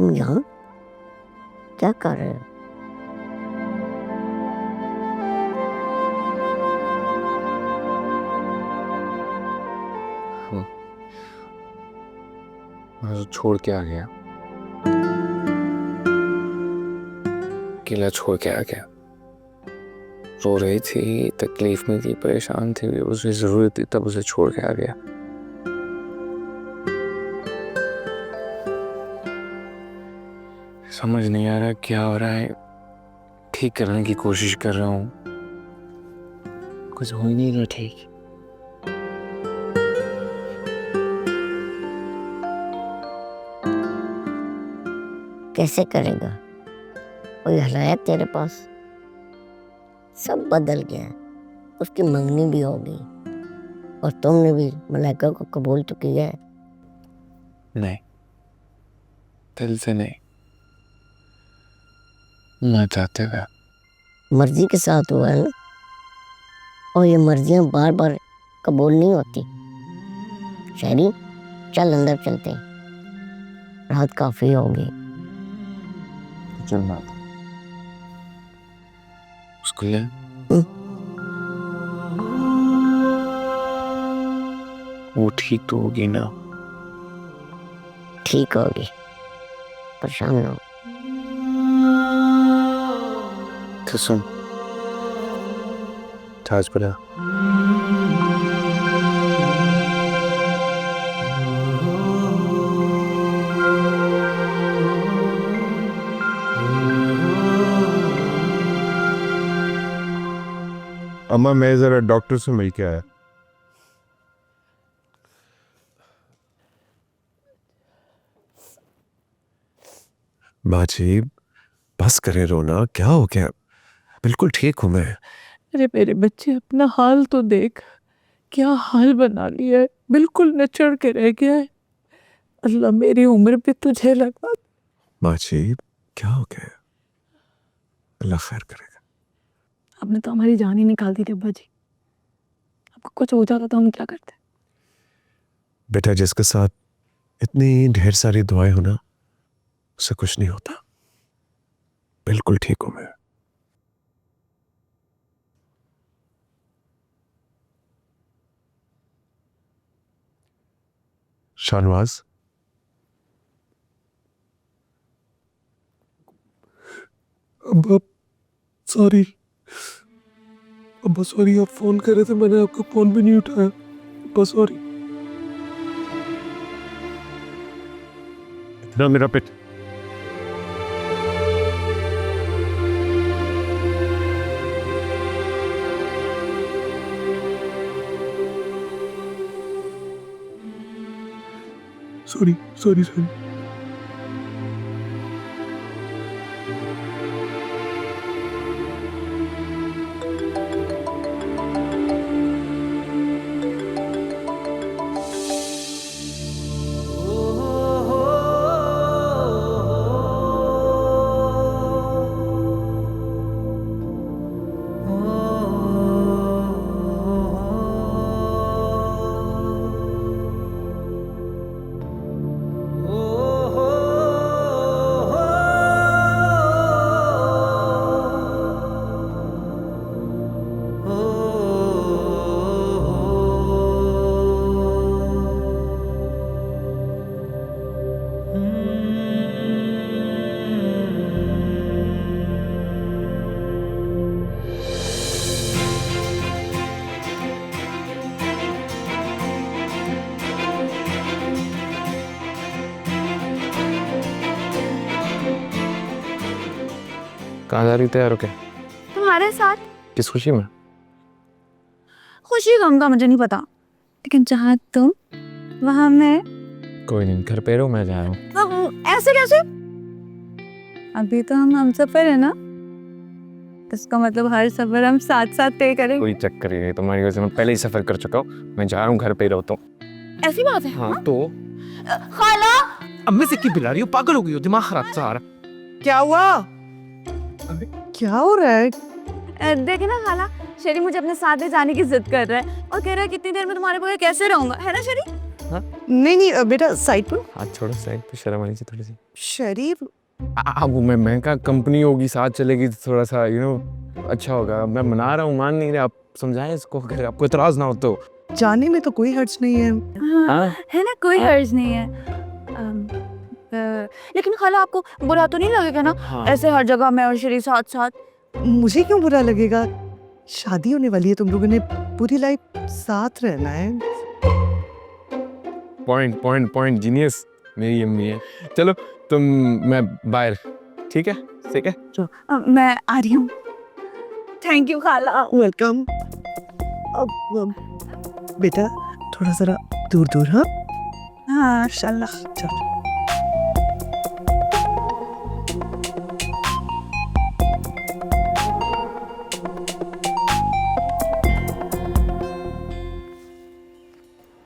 तुम यहाँ क्या कर रहे हो? मैं छोड़ के आ गया, अकेला छोड़ के आ गया। रो रही थी, तकलीफ में थी, परेशान थी, उसे जरूरत थी, तब उसे छोड़ के आ गया। समझ नहीं आ रहा क्या हो रहा है। ठीक करने की कोशिश कर रहा हूँ, कुछ हो ही नहीं रहा ठीक। कैसे करेगा? कोई हल है तेरे पास? सब बदल गया है। उसकी मंगनी भी हो गई और तुमने भी मलाइका को कबूल तो किया है। नहीं, दिल से नहीं, ना चाहते हुए। मर्जी के साथ हुआ है ना, और ये मर्जियां बार बार कबूल नहीं होती। शहरी, चल अंदर चलते हैं, रात काफी होगी। चलना उसको ले। वो ठीक तो होगी ना? ठीक होगी, परेशान ना हो। तो सुन, ताज पड़ा। अम्मा मैं जरा डॉक्टर से मिल के आया। बाजी बस करे रोना, क्या हो गया? बिल्कुल ठीक हूं मैं। अरे मेरे बच्चे, अपना हाल तो देख, क्या हाल बना लिया है, बिल्कुल नचड़ के रह गया है। अल्लाह मेरी उम्र पे तुझे लगा। बाजी क्या हो गया? अल्लाह खैर करेगा। आपने तो हमारी जान ही निकाल दी थी अब्बा जी। आपको कुछ हो जाता तो हम क्या करते? बेटा, जिसके साथ इतनी ढेर सारी दुआएं हो ना, उससे कुछ नहीं होता। बिल्कुल ठीक हूं मैं। शाहनवाज, अब्बा सॉरी, अब्बा सॉरी, आप फोन कर रहे थे, मैंने आपका फोन भी नहीं उठाया। अब्बा सॉरी। इतना मेरा पेट। Sorry sorry sorry. कहाँ जा रही तैयार होके? तुम्हारे साथ। किस खुशी में? खुशी गम का मुझे नहीं पता, लेकिन जहाँ तुम वहां मैं। कोई नहीं, घर पे रहो, मैं जा रहा हूँ। ऐसे कैसे? अभी तो हम सफर है ना, इसका मतलब हर सफर हम साथ साथ तय करेंगे। कोई चक्कर ही नहीं, तुम्हारी वजह से मैं पहले ही सफर कर चुका हूँ। मैं जा रहा हूँ, घर पे ही रहो तुम। ऐसी बात है? हाँ तो खाला, अम्मी से क्यों बिला रही हो? पागल हो गई हो? दिमाग खराब सा आ रहा। क्या हुआ? क्या हो रहा है? देखे ना खाला, शेरी मुझे अपने साथ ले जाने की जिद कर रहा है और कह रहा है कितनी देर में तुम्हारे बगैर कैसे रहूंगा, है ना शेरी? नहीं नहीं बेटा साइड पर। हाथ छोड़ो साइड पे, शर्म आनी चाहिए थोड़ी सी। शरीफ अब मैं कहा कंपनी होगी साथ चलेगी तो थोड़ा सा अच्छा होगा। मैं मना रहा हूँ, मान नहीं रहे, आप समझाएं इसको अगर आपको इतराज ना हो तो। जाने में तो कोई हर्ज नहीं है। हाँ, है ना, कोई हर्ज नहीं है। लेकिन खाला आपको बुरा तो नहीं लगेगा ना? हाँ। ऐसे हर जगह मैं और शरीफ साथ साथ। मुझे क्यों बुरा लगेगा? शादी होने वाली है, तुम लोगों ने पूरी लाइफ साथ रहना है। पॉइंट जीनियस मेरी अम्मी है। चलो तुम, मैं बाहर, ठीक है ठीक है। मैं आ रही हूँ। थैंक यू खाला। वेलकम। अब बेटा थोड़ा जरा दूर दूर। हाँ हाँ इंशाल्लाह। चलो।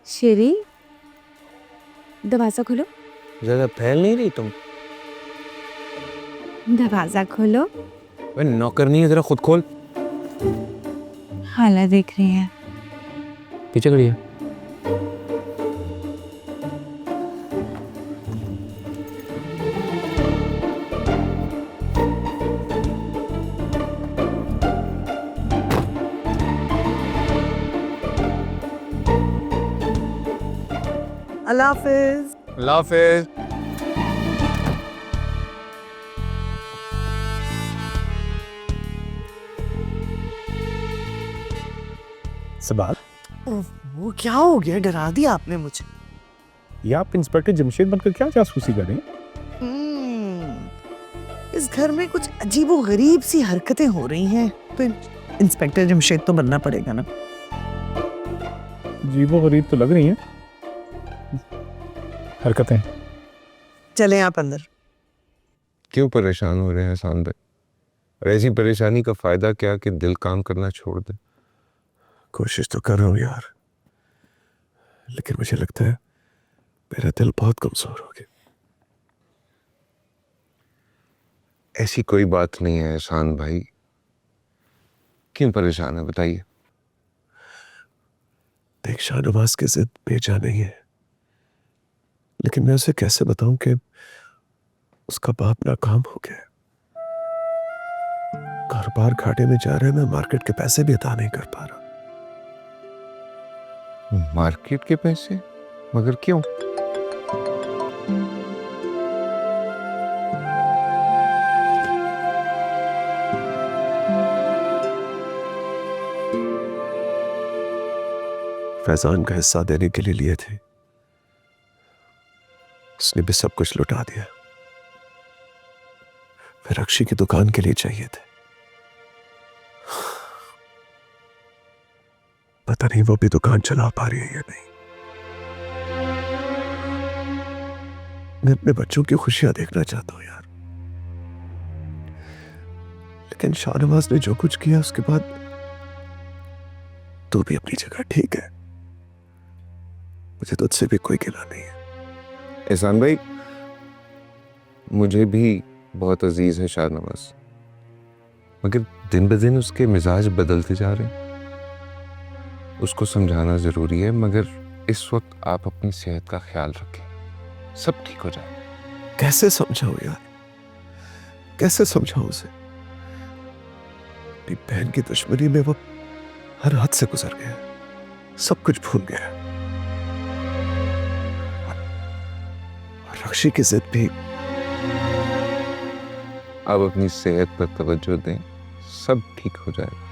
शेरी, दरवाजा खोलो। ज़्यादा फैल नहीं रही तुम। दरवाजा खोलो। भाई नौकर नहीं है, जरा खुद खोल। खाला देख रही है। पीछे खड़ी है। अल्लाह हाफिज। अल्लाह हाफिज। सबाल, वो क्या हो गया? डरा दिया आपने मुझे। ये आप इंस्पेक्टर जमशेद बनकर क्या जासूसी कर रही हैं? इस घर में कुछ अजीबो गरीब सी हरकतें हो रही हैं, तो इंस्पेक्टर जमशेद तो बनना पड़ेगा ना। अजीबो गरीब तो लग रही हैं हरकतें। चले आप अंदर। क्यों परेशान हो रहे हैं हसन भाई? और ऐसी परेशानी का फायदा क्या कि दिल काम करना छोड़ दे। कोशिश तो कर रहा हूँ यार, लेकिन मुझे लगता है मेरा दिल बहुत कमजोर हो गया। ऐसी कोई बात नहीं है हसन भाई, क्यों परेशान है बताइए। देख, शाहनवाज की जिद बेजा नहीं है, लेकिन मैं उसे कैसे बताऊं कि उसका बाप नाकाम हो गया है। कारोबार घाटे में जा रहा है, मैं मार्केट के पैसे भी अदा नहीं कर पा रहा। मार्केट के पैसे? मगर क्यों? फैजान का हिस्सा देने के लिए लिए थे, उसने भी सब कुछ लुटा दिया। फिर अक्षी की दुकान के लिए चाहिए थे, पता नहीं वो भी दुकान चला पा रही है या नहीं। मैं अपने बच्चों की खुशियां देखना चाहता हूं यार, लेकिन शाहनवाज ने जो कुछ किया उसके बाद तू भी अपनी जगह ठीक है, मुझे तुझसे भी कोई गिला नहीं है। एहसान भाई, मुझे भी बहुत अजीज है शाहनवाज, मगर दिन ब दिन उसके मिजाज बदलते जा रहे हैं। उसको समझाना जरूरी है, मगर इस वक्त आप अपनी सेहत का ख्याल रखें, सब ठीक हो जाए। कैसे समझाऊं यार, कैसे समझाऊं उसे? अपनी बहन की दुश्मनी में वो हर हद से गुजर गया, सब कुछ भूल गया। और रक्षी की जिद भी। आप अपनी सेहत पर तवज्जो दें, सब ठीक हो जाएगा,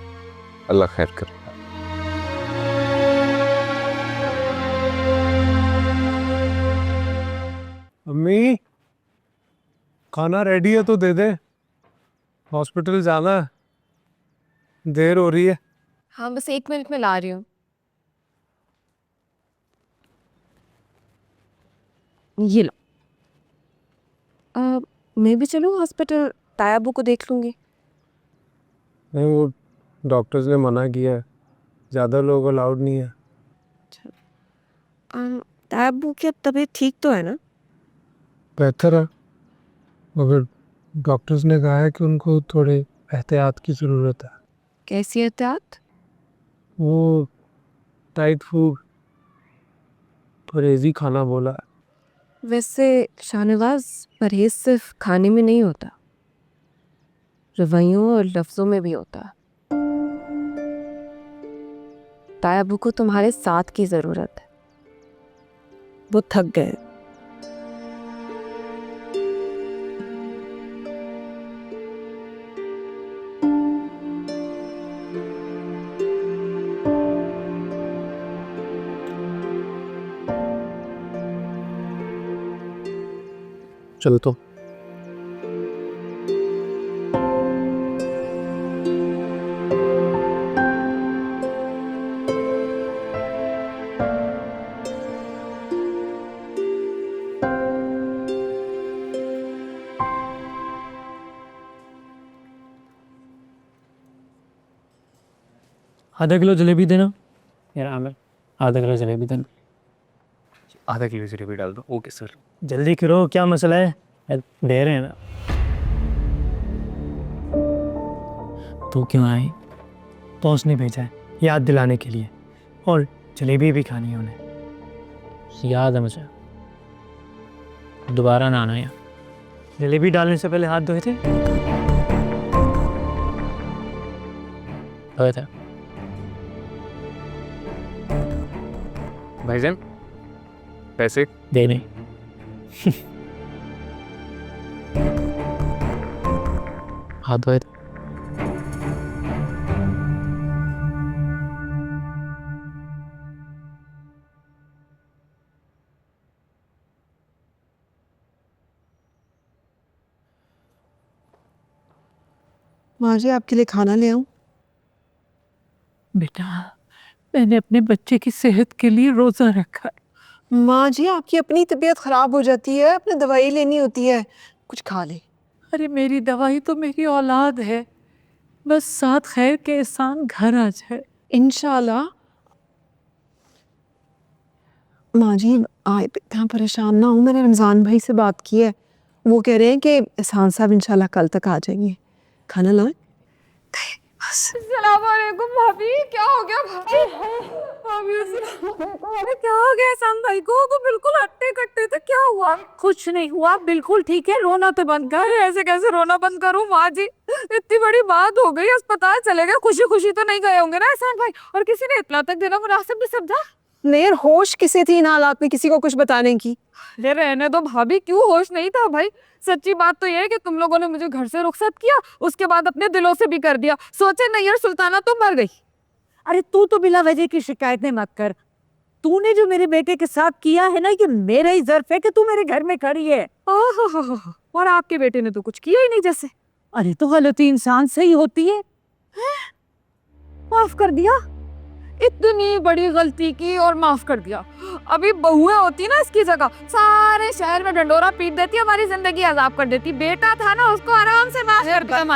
अल्लाह खैर करे। अम्मी, खाना रेडी है तो दे दे, हॉस्पिटल जाना है, देर हो रही है। हाँ बस 1 मिनट में ला रही हूँ। ये लो। मैं भी चलूँ हॉस्पिटल, तायाबू को देख लूँगी। नहीं, वो डॉक्टर्स ने मना किया है, ज़्यादा लोग अलाउड नहीं है। तायाबू की अब तबीयत ठीक तो है ना? बेहतर है, मगर डॉक्टर्स ने कहा है कि उनको थोड़े एहतियात की ज़रूरत है। कैसी एहतियात? वो टाइट फूड परहेजी खाना बोला है। वैसे शाहनवाज, परहेज सिर्फ खाने में नहीं होता, रवैयों और लफ्जों में भी होता है। ताया अब्बू को तुम्हारे साथ की जरूरत है। वो थक गए। चल तो आधा किलो जलेबी देना यार आमिर, आधा किलो जलेबी देना। आधा किलो जलेबी डाल दो। Okay sir. जल्दी करो, क्या मसला है यार, दे रहे हैं ना। तू क्यों आई? बॉस ने भेजा है याद दिलाने के लिए, और जलेबी भी खानी है उन्हें। याद है मुझे, दोबारा ना आना यार। जलेबी डालने से पहले हाथ धोए थे? धोए थे। भाईजान पैसे दे नहीं। हाथ धोए थे। माँ जी आपके लिए खाना ले आऊं? बेटा, मैंने अपने बच्चे की सेहत के लिए रोजा रखा है। माँ जी आपकी अपनी तबीयत खराब हो जाती है, अपने दवाई लेनी होती है, कुछ खा ले। अरे मेरी दवाई तो मेरी औलाद है, बस साथ खैर के एहसान घर आ जाए। इंशाल्लाह। माँ जी आप इतना परेशान ना हो, मैंने रमज़ान भाई से बात की है, वो कह रहे हैं कि एहसान साहब इंशाल्लाह कल तक आ जाएंगे। खाना लाएं? अस्सलाम वालेकुम भाभी, क्या हो गया भाभी? भाभी अरे क्या हो गया एहसान भाई को? तो बिल्कुल हट्टे कट्टे थे, क्या हुआ? कुछ नहीं हुआ, बिल्कुल ठीक है। रोना तो बंद कर। ऐसे कैसे रोना बंद करूं माँ जी? इतनी बड़ी बात हो गई, अस्पताल चले गए, खुशी खुशी तो नहीं गए होंगे ना एहसान भाई? और किसी ने इतना तक देना मुनासिब नहीं समझा? नहीं, होश किसे थी इन हालात में किसी को कुछ बताने की? अरे रहने दो भाभी, क्यों होश नहीं था भाई? सच्ची बात तो ये है कि तुम लोगों ने मुझे घर से रुखसत किया, उसके बाद अपने दिलों से भी कर दिया। सोचे नैयर सुल्ताना तो मर गई। अरे तू तो बिला वजह की शिकायतें मत कर। तूने जो मेरे बेटे के साथ किया है ना, ये मेरा ही ज़र्फ है कि तू मेरे घर में खड़ी है। ओहो, और आपके बेटे ने तो कुछ किया ही नहीं जैसे। अरे तो गलती इंसान से ही होती है। माफ कर दिया? इतनी बड़ी गलती की और माफ कर दिया? अभी बहुएं होती ना इसकी जगह, सारे शहर में डंडोरा पीट देती, हमारी जिंदगी अजाब कर देती। बेटा था ना, उसको आराम से माफ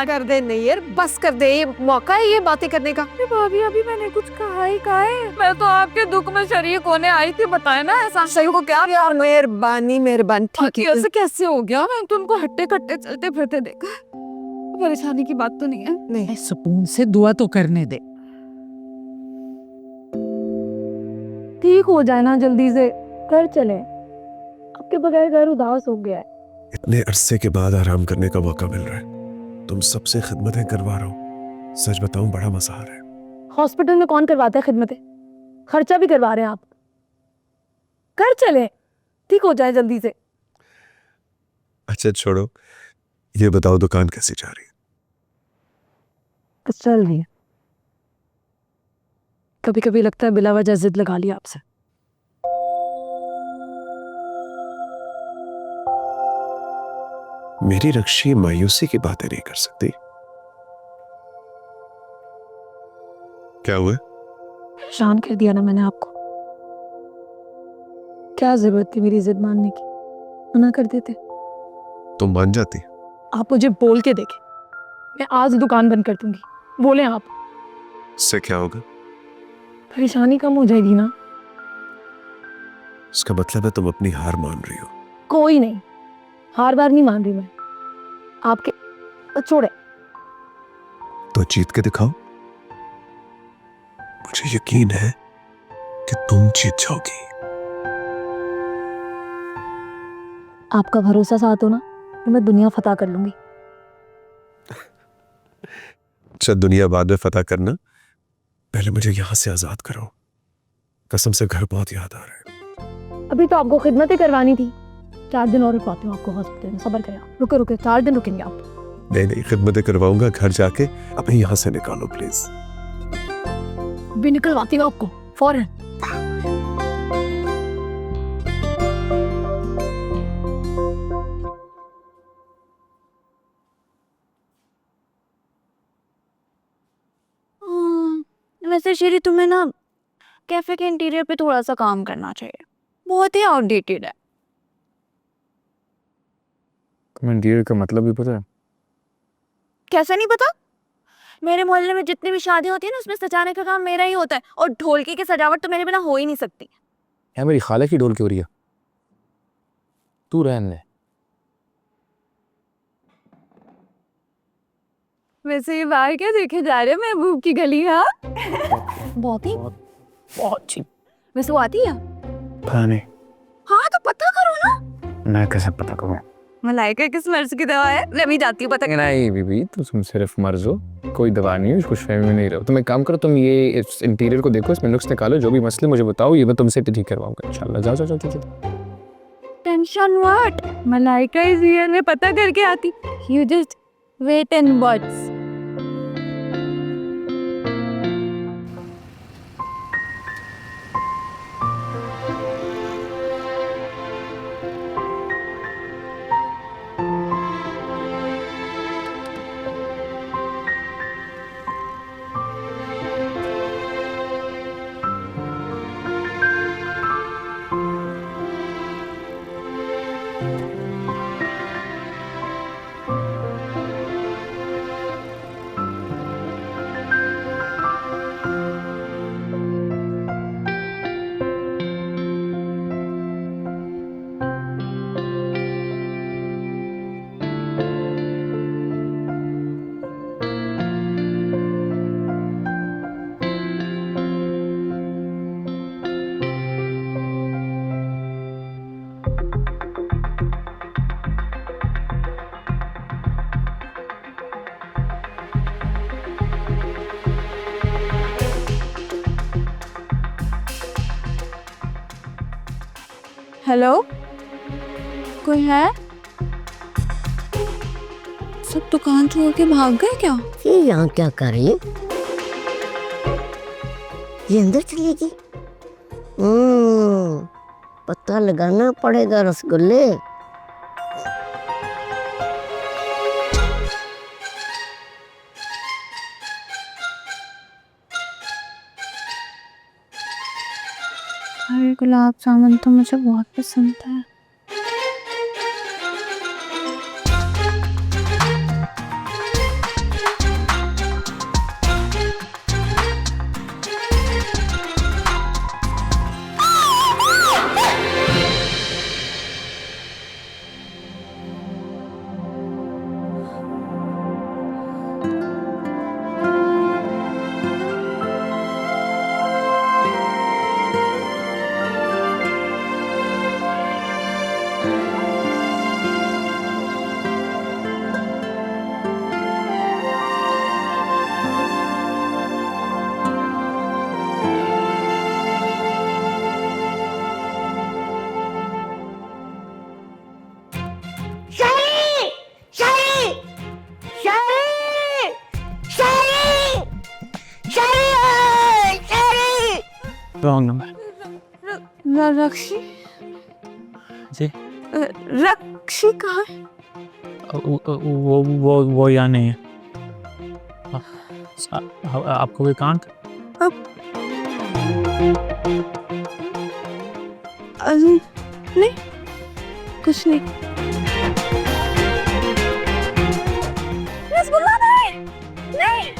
कर दे नैयर, बस कर दे, ये मौका है ये बातें करने का। भाभी अभी मैंने कुछ कहा ही कहा है? मैं तो आपके दुख में शरीक होने आई थी, बताए ना एहसान सही को क्या? यार मेहरबानी मेहरबानी, ठीक है। ऐसे कैसे हो गया? मैं तो उनको हट्टे कट्टे चलते फिरते देखा। परेशानी की बात तो नहीं है? नहीं, सुकून से दुआ तो करने दे। ठीक हो जाए ना जल्दी से, घर चले। आपके बगैर घर उदास हो गया है। इतने अरसे के बाद आराम करने का मौका मिल रहा है, तुम सबसे खिदमतें करवा रहा हूँ। सच बताऊं, बड़ा मजा आ रहा है। हॉस्पिटल में कौन करवाता है खिदमतें? खर्चा भी करवा रहे हैं आप। घर चले, ठीक हो जाए जल्दी से। अच्छा छोड़ो, ये बताओ दुकान कैसी जा रही है? बस चल रही है। कभी कभी लगता है बिला वजह जिद लगा लिया आपसे। मेरी रक्षी मायूसी की बातें नहीं कर सकती। क्या हुआ? परेशान कर दिया ना मैंने आपको। क्या जरूरत थी मेरी जिद मानने की? मना कर देते। तुम मान जाती? आप मुझे बोल के देखें, मैं आज दुकान बंद कर दूंगी। बोले आप। इससे क्या होगा? परेशानी कम हो जाएगी ना। इसका मतलब है तुम अपनी हार मान रही हो? कोई नहीं, हार बार नहीं मान रही मैं आपके। छोड़े। तो जीत के दिखाओ। मुझे यकीन है कि तुम जीत जाओगी। आपका भरोसा साथ हो ना तो मैं दुनिया फतह कर लूंगी। अच्छा दुनिया बाद में फतह करना, पहले मुझे यहाँ से आजाद करो। कसम से घर बहुत याद आ रहा है। अभी तो आपको खिदमतें करवानी थी। 4 दिन और रुकवाती हूँ आपको हॉस्पिटल में, सब्र करें आप। रुके रुके 4 दिन रुकेंगे आप। नहीं नहीं, खिदमतें करवाऊंगा घर जाके। अभी यहाँ से निकालो प्लीज। भी निकलवाती हूँ आपको फौरन। वैसे शेरी तुम्हें ना कैफे के इंटीरियर पे थोड़ा सा काम करना चाहिए, बहुत ही आउटडेटेड है। तुम्हें इंटीरियर का मतलब भी पता है? कैसे नहीं पता? मेरे मोहल्ले में जितनी भी शादी होती है ना उसमें सजाने का काम मेरा ही होता है, और ढोलकी की सजावट तो मेरे बिना हो ही नहीं सकती। यार मेरी खाला की ढोल क्यों हो रही है? तू रहने दे। वैसे ये बाहर क्या देखे जा रहे हैं महबूब की गली? हाँ बहुत ही बहुत चीप। वैसे वो आती है? पता नहीं, हाँ तो पता करो ना। मैं कैसे पता करूँ? मलाइका किस मर्ज की दवा है? मैं भी जाती हूँ पता करने। नहीं बीबी, तुम सिर्फ मर्ज हो, कोई दवा नहीं है, खुश फहमी में नहीं रहो। तुम एक काम करो, तुम ये इस इंटीरियर को देखो, इसमें नुक्स निकालो, जो भी मसले मुझे बताओ, ये मैं तुमसे ठीक करवाऊंगा इंशाल्लाह। जाओ जाओ जाओ जाओ। Tension what? Malaika is here, मैं पता करके आती। You just wait and watch. Hello, कोई है? सब दुकान छोड़ के भाग गए क्या? ये यहाँ क्या कर रही है? ये अंदर चलेगी? पता लगाना पड़ेगा रसगुल्ले। अरे गुलाब जामुन तो मुझे बहुत पसंद है। Wrong number. रक्षी जी, रक्षी कहाँ है? वो यहाँ नहीं है। आपको कोई काम? नहीं, कुछ नहीं। रसगुल्ला नहीं, नहीं।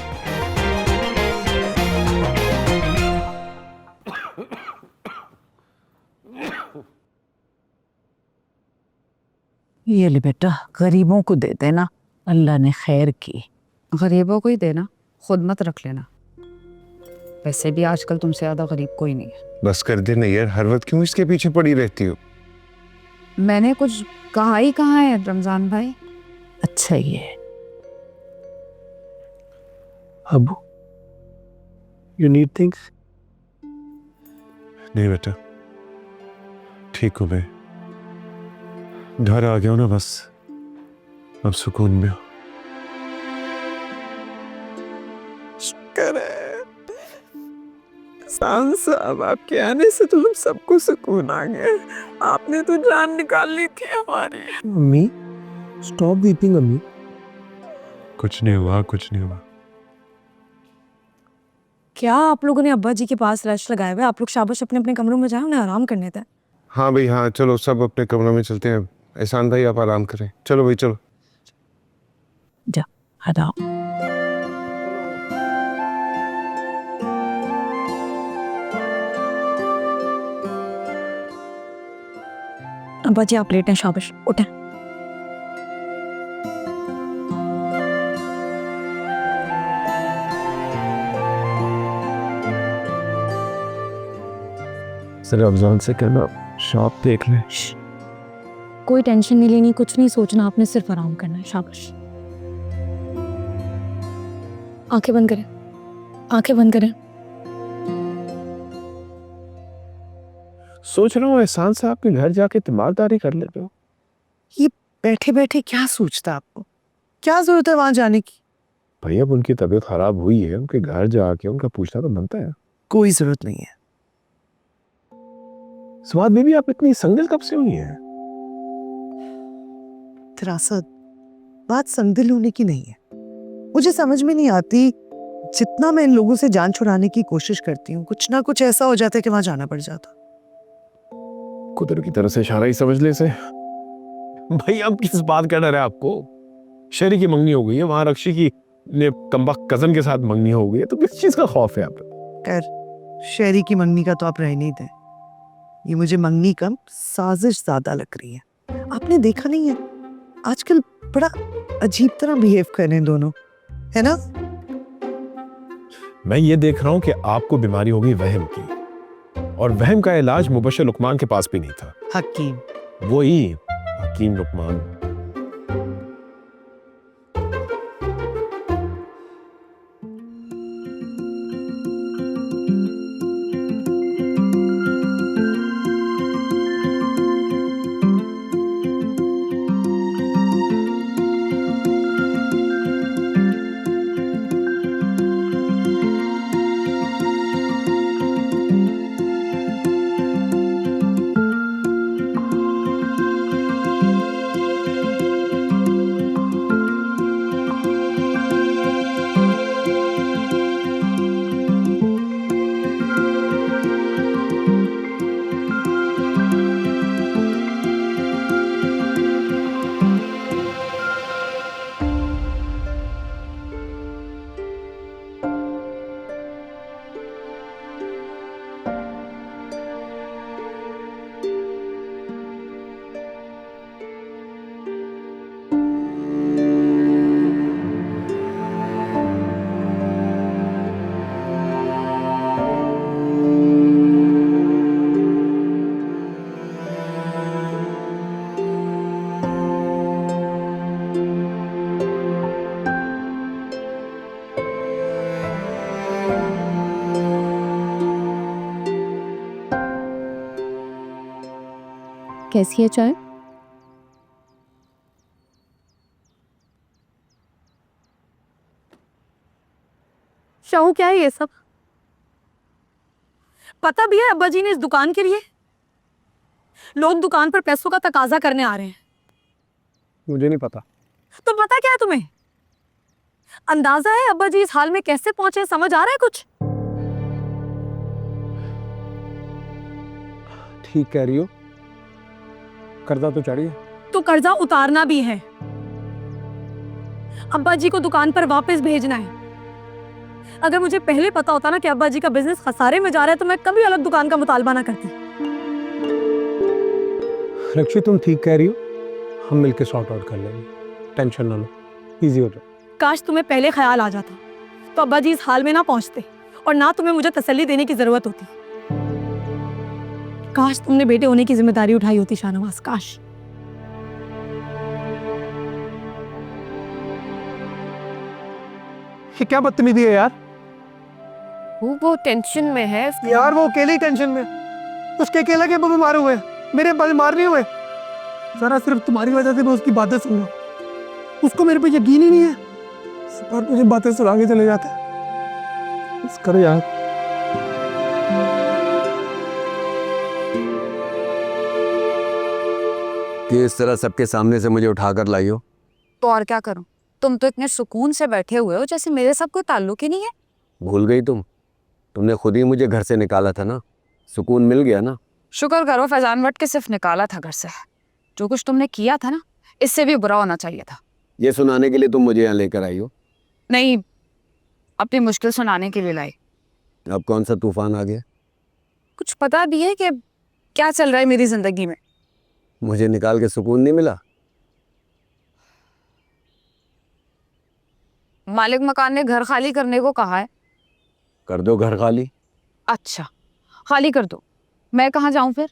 ये ले बेटा, गरीबों को दे देना, अल्लाह ने खैर की। गरीबों को ही देना, खुद मत रख लेना। वैसे भी आजकल तुमसे ज़्यादा गरीब कोई नहीं है। बस कर दे ना यार, हर वक्त क्यों इसके पीछे पड़ी रहती हो? मैंने कुछ कहा ही कहाँ है रमजान भाई। अच्छा ही है। Abu, you need things? नहीं बेटा, ठीक हूँ मैं। घर आ गया हूँ ना, बस अब सुकून में हूँ। शुक्र है एहसान साहब, आपके आने से तो हम सबको सुकून आ गया। आपने तो जान निकाल ली थी हमारी। अम्मी, stop weeping अम्मी। कुछ नहीं हुआ, कुछ नहीं हुआ। क्या आप लोगों ने अब्बा जी के पास रेस्ट लगाए हुए? आप लोग शाबाश अपने अपने कमरों में जाए, उन्हें आराम करने दें। हाँ भाई हाँ, चलो सब अपने कमरों में चलते हैं। एहसान भाई आप आराम करें, चलो भाई चलो। जा हटाओ। अब्बा जी आप लेट हैं, शाबाश उठें। सर रमजान से कहना शॉप देख ले। कोई टेंशन नहीं लेनी, कुछ नहीं सोचना, आपने सिर्फ आराम करना है। शाबाश। आंखें बंद करें, आंखें बंद करें। सोच रहा हूँ एहसान साहब के घर जाके तीमारदारी कर लेते हो। ये बैठे बैठे क्या सोचता आपको? क्या जरूरत है वहां जाने की? भाई अब उनकी तबीयत खराब हुई है, उनके घर जाके उनका पूछना तो बनता है। कोई जरूरत नहीं है। स्वाद बेबी, आप इतनी संगल कब से हुई है? दरअसल बात संदिल होने की नहीं है। मुझे समझ में नहीं आती, जितना मैं इन लोगों से जान छुड़ाने की कोशिश करती हूँ, कुछ ना कुछ ऐसा हो जाता है कि वहां जाना पड़ जाता। कुदरत की तरफ से इशारा ही समझ ले से। भाई अब किस बात का डर है आपको? शेरी की मंगनी हो गई है, वहां रक्षी की ने कमबख्त कजन के साथ मंगनी हो गई है, तो किस चीज का खौफ है आपको? खैर शहरी की मंगनी का तो आप रह नहीं दें। ये मुझे मंगनी कम साजिश ज्यादा लग रही है। आपने देखा नहीं है आजकल बड़ा अजीब तरह बिहेव कर रहे हैं दोनों, है ना? मैं ये देख रहा हूं कि आपको बीमारी हो गई वहम की, और वहम का इलाज मुबश्शिर लुकमान के पास भी नहीं था। हकीम। वही हकीम लुकमान। कैसी है चाय? शाहू क्या है ये सब? पता भी है अब्बा जी ने इस दुकान के लिए लोग दुकान पर पैसों का तकाजा करने आ रहे हैं। मुझे नहीं पता। तो पता क्या है तुम्हें? अंदाजा है अब्बा जी इस हाल में कैसे पहुंचे? समझ आ रहा है कुछ? ठीक कह रही हो, कर्जा तो चढ़ी है। तो कर्जा उतारना भी है। अब्बा जी को दुकान पर वापस भेजना है। अगर मुझे पहले पता होता ना कि अब्बा जी का बिजनेस खसारे में जा रहा है तो मैं कभी अलग दुकान का मुतालबा ना करती। रक्षी तुम ठीक कह रही हो, हम मिलके सॉर्ट आउट कर लेंगे, टेंशन ना लो, इजी हो जाए। काश तुम्हें पहले ख्याल आ जाता तो अब्बा जी इस हाल में ना पहुंचते और ना तुम्हें मुझे तसल्ली देने की जरूरत होती। काश तुमने बेटे होने की जिम्मेदारी उठाई होती शाहनवाज, काश। ये क्या बदतमीजी है यार? वो टेंशन में है। यार वो अकेले ही टेंशन में, उसके अकेला के बीमार हुए, मेरे बीमार नहीं हुए। सारा सिर्फ तुम्हारी वजह से मैं उसकी बातें सुन रहा हूँ। उसको मेरे पे यकीन ही नहीं है, पर मुझे बातें सुना के चले जाते हैं। बस करो यार। कि इस तरह सबके सामने से मुझे उठाकर लाई हो। तो और क्या करूं? तुम तो इतने सुकून से बैठे हुए हो जैसे मेरे साथ कोई ताल्लुक ही नहीं है। भूल गई तुमने खुद ही मुझे घर से निकाला था ना, सुकून मिल गया ना। शुक्र करो फैजान भट्ट के सिर्फ निकाला था घर से। जो कुछ तुमने किया था ना, इससे भी बुरा होना चाहिए था। ये सुनाने के लिए तुम मुझे यहाँ लेकर आई हो? नहीं, अपनी मुश्किल सुनाने के लिए लाई। अब कौन सा तूफान आ गया? कुछ पता भी है कि क्या चल रहा है मेरी जिंदगी में? मुझे निकाल के सुकून नहीं मिला? मालिक मकान ने घर खाली करने को कहा है। कर दो घर खाली। अच्छा, खाली कर दो। मैं कहाँ जाऊं फिर?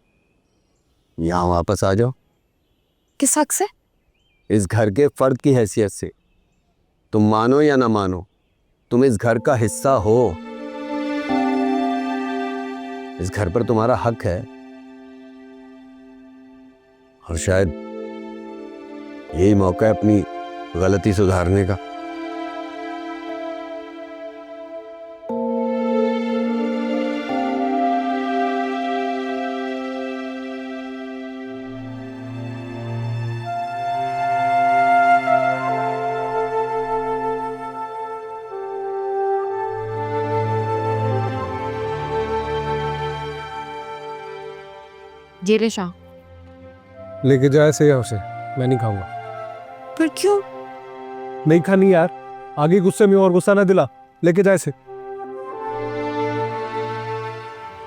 यहाँ वापस आ जाओ। किस हक से? इस घर के फर्द की हैसियत से। तुम मानो या ना मानो, तुम इस घर का हिस्सा हो। इस घर पर तुम्हारा हक है, और शायद यही मौका है अपनी गलती सुधारने का। ये ले शाह। लेके जाए से उसे, मैं नहीं खाऊंगा। पर क्यों? नहीं खानी यार, आगे गुस्से में और गुस्सा ना दिला। लेके जाए से।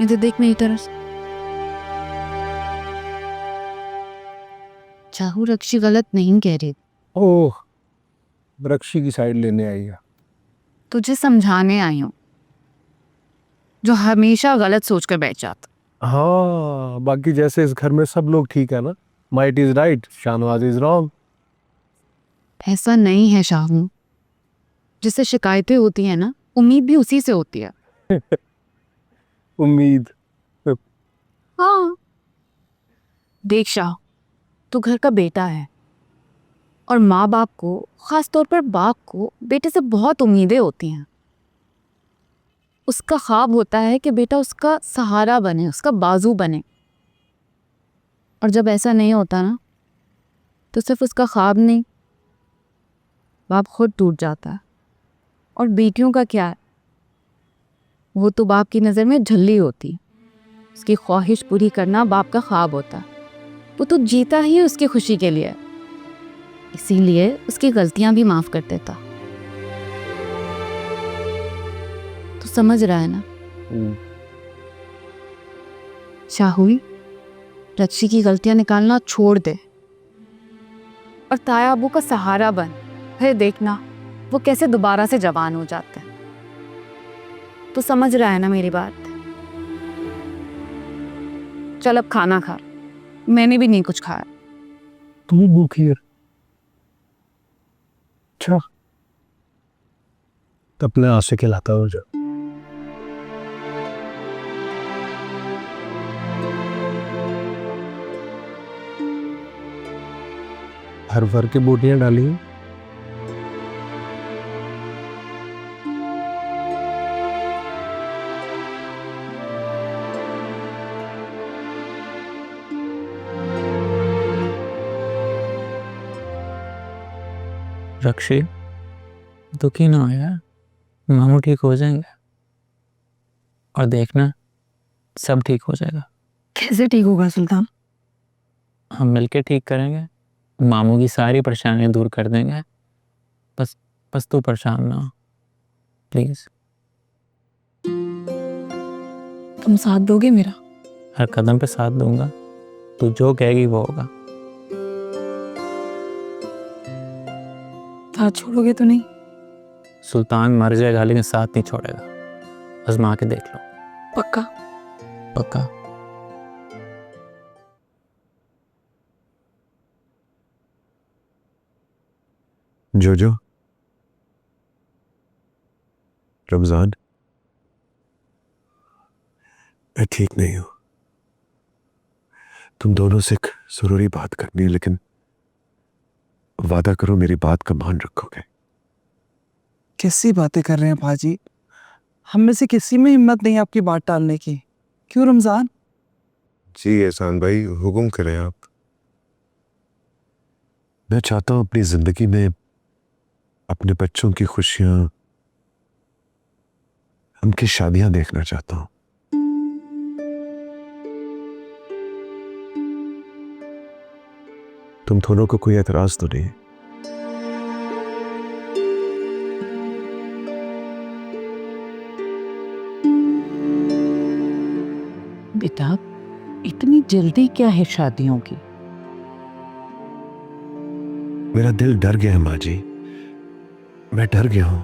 इधर देख मेरी तरफ। चाहू रक्षी गलत नहीं कह रही। ओह, रक्षी की साइड लेने आई है। तुझे समझाने आई हूँ, जो हमेशा गलत सोचकर बैठ जाता। हाँ, बाकी जैसे इस घर में सब लोग ठीक है ना। Might is right, Shahnawaz is wrong. ऐसा नहीं है शाहू। जिससे शिकायतें होती है ना, उम्मीद भी उसी से होती है। उम्मीद? हाँ, देख शाह, तू घर का बेटा है, और माँ बाप को, खास तौर पर बाप को बेटे से बहुत उम्मीदें होती हैं। उसका ख्वाब होता है कि बेटा उसका सहारा बने, उसका बाजू बने। और जब ऐसा नहीं होता ना, तो सिर्फ उसका ख्वाब नहीं, बाप खुद टूट जाता है। और बेटियों का क्या है, वो तो बाप की नज़र में झल्ली होती है। उसकी ख्वाहिश पूरी करना बाप का ख्वाब होता है। वो तो जीता ही उसकी खुशी के लिए, इसीलिए उसकी गलतियां भी माफ़ कर देता। तो समझ रहा है ना? शाहुई, रक्षी की गलतियां निकालना छोड़ दे और ताया अबू का सहारा बन। फिर देखना वो कैसे दोबारा से जवान हो जाते हैं। तो समझ रहा है ना मेरी बात? चल अब खाना खा। मैंने भी नहीं कुछ खाया। तू भूखी है? अच्छा, तो अपने हाथ से खिलाता हो जा। भर भर के बोटियां डाली हैं। रक्षी, दुखी ना हो यार, मामू ठीक हो जाएंगे। और देखना, सब ठीक हो जाएगा। कैसे ठीक होगा सुल्तान? हम मिलके ठीक करेंगे, मामू की सारी परेशानियां दूर कर देंगे। बस तू परेशान ना हो, प्लीज। तुम साथ दोगे मेरा? हर कदम पे साथ दूंगा। तू जो कहेगी वो होगा। साथ छोड़ोगे तो नहीं? सुल्तान मर जाएगा लेकिन साथ नहीं छोड़ेगा। आजमा के देख लो। पक्का? पक्का। जोजो, रमजान, मैं ठीक नहीं हूं। तुम दोनों से एक जरूरी बात करनी है, लेकिन वादा करो मेरी बात का मान रखोगे। कैसी बातें कर रहे हैं भाजी? हम में से किसी में हिम्मत नहीं आपकी बात टालने की। क्यों रमजान? जी एहसान भाई, हुक्म करें आप। मैं चाहता हूं अपनी जिंदगी में अपने बच्चों की खुशियां, उनकी शादियां देखना चाहता हूं। तुम दोनों को कोई एतराज तो नहीं? बेटा, इतनी जल्दी क्या है शादियों की? मेरा दिल डर गया है माँ जी, मैं डर गया हूं।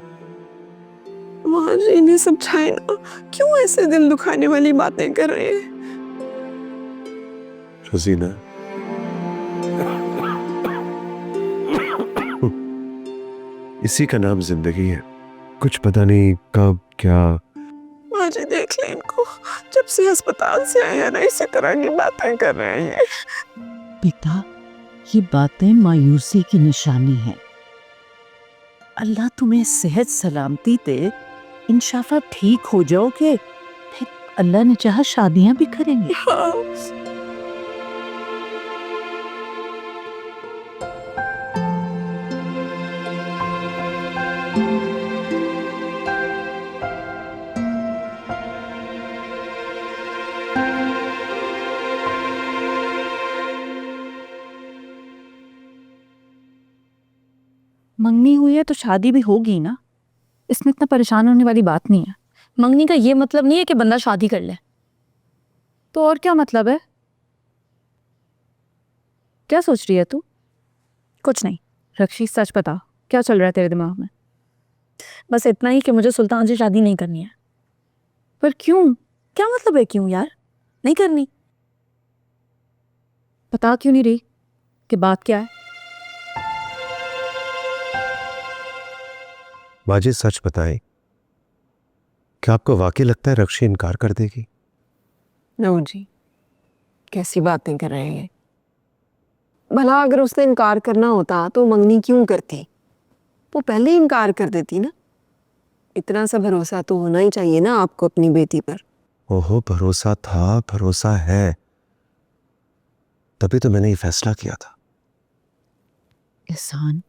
माँ जी इन्हें समझाए ना, क्यों ऐसे दिल दुखाने वाली बातें कर रहे हैं? रजीना, इसी का नाम जिंदगी है। कुछ पता नहीं कब क्या। माँ जी देख ले इनको, जब से अस्पताल से आए हैं ना इसी तरह की बातें कर रहे हैं। बेटा, ये बातें मायूसी की निशानी है। अल्लाह तुम्हें सेहत सलामती दे, इंशाल्लाह ठीक हो जाओगे, फिर अल्लाह ने चाहा शादियां भी करेंगे। हाँ। मंगनी हुई है तो शादी भी होगी ना, इसमें इतना परेशान होने वाली बात नहीं है। मंगनी का ये मतलब नहीं है कि बंदा शादी कर ले। तो और क्या मतलब है? क्या सोच रही है तू? कुछ नहीं। रक्षी सच बता, क्या चल रहा है तेरे दिमाग में? बस इतना ही कि मुझे सुल्तान से शादी नहीं करनी है। पर क्यों? क्या मतलब है क्यों यार? नहीं करनी? बता क्यों नहीं रही कि बात क्या है? बाजी सच बताएं, क्या आपको वाकई लगता है रक्षी इनकार कर देगी? नो जी, कैसी बातें कर रहे हैं? भला अगर उसने इनकार करना होता तो मंगनी क्यों करती? वो पहले ही इनकार कर देती ना। इतना सा भरोसा तो होना ही चाहिए ना आपको अपनी बेटी पर। ओहो, भरोसा था, भरोसा है, तभी तो मैंने ये फैसला किया था। एहसान,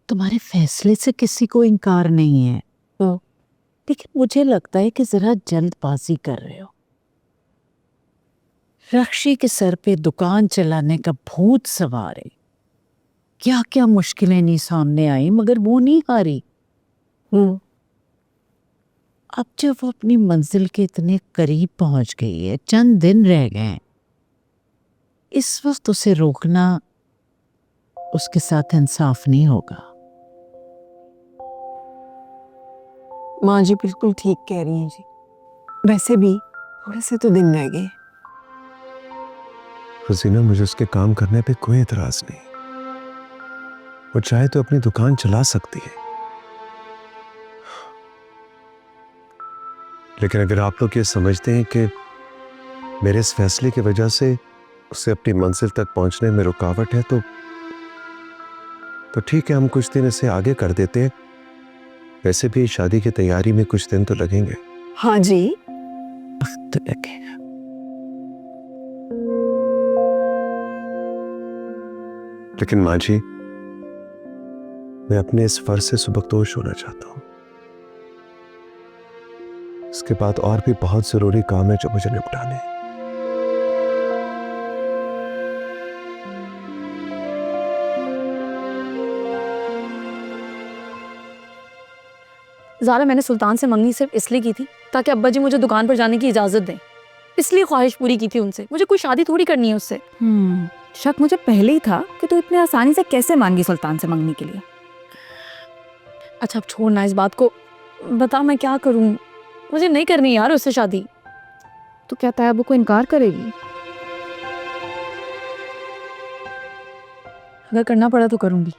तुम्हारे फैसले से किसी को इनकार नहीं है, लेकिन मुझे लगता है कि जरा जल्दबाजी कर रहे हो। रक्षी के सर पे दुकान चलाने का भूत सवार है। क्या क्या मुश्किलें नहीं सामने आई, मगर वो नहीं हारी। अब जब वो अपनी मंजिल के इतने करीब पहुंच गई है, चंद दिन रह गए हैं, इस वक्त उसे रोकना उसके साथ इंसाफ नहीं होगा। माँ जी बिल्कुल ठीक कह रही हैं जी। वैसे भी थोड़े से तो दिन रह गए। रजीना, मुझे उसके काम करने पे कोई एतराज नहीं। वो चाहे तो अपनी दुकान चला सकती है, लेकिन अगर आप लोग ये समझते हैं कि मेरे इस फैसले की वजह से उसे अपनी मंजिल तक पहुंचने में रुकावट है, तो ठीक है, हम कुछ दिन इसे आगे कर देते हैं। वैसे भी शादी की तैयारी में कुछ दिन तो लगेंगे। हाँ जी, वक्त लगेगा। लेकिन माँ जी, मैं अपने इस फर्ज से सुबकदोश होना चाहता हूँ। इसके बाद और भी बहुत जरूरी काम है जो मुझे निपटाने हैं। ज़ारा, मैंने सुल्तान से मंगनी सिर्फ इसलिए की थी ताकि अब्बा जी मुझे दुकान पर जाने की इजाज़त दें। इसलिए ख्वाहिश पूरी की थी उनसे। मुझे कोई शादी थोड़ी करनी है उससे। शक मुझे पहले ही था कि तू इतने आसानी से कैसे मान गई सुल्तान से मंगनी के लिए। अच्छा अब छोड़ना इस बात को, बता मैं क्या करूं? मुझे नहीं करनी यार उससे शादी। तो क्या तैयब को इनकार करेगी? अगर करना पड़ा तो करूंगी।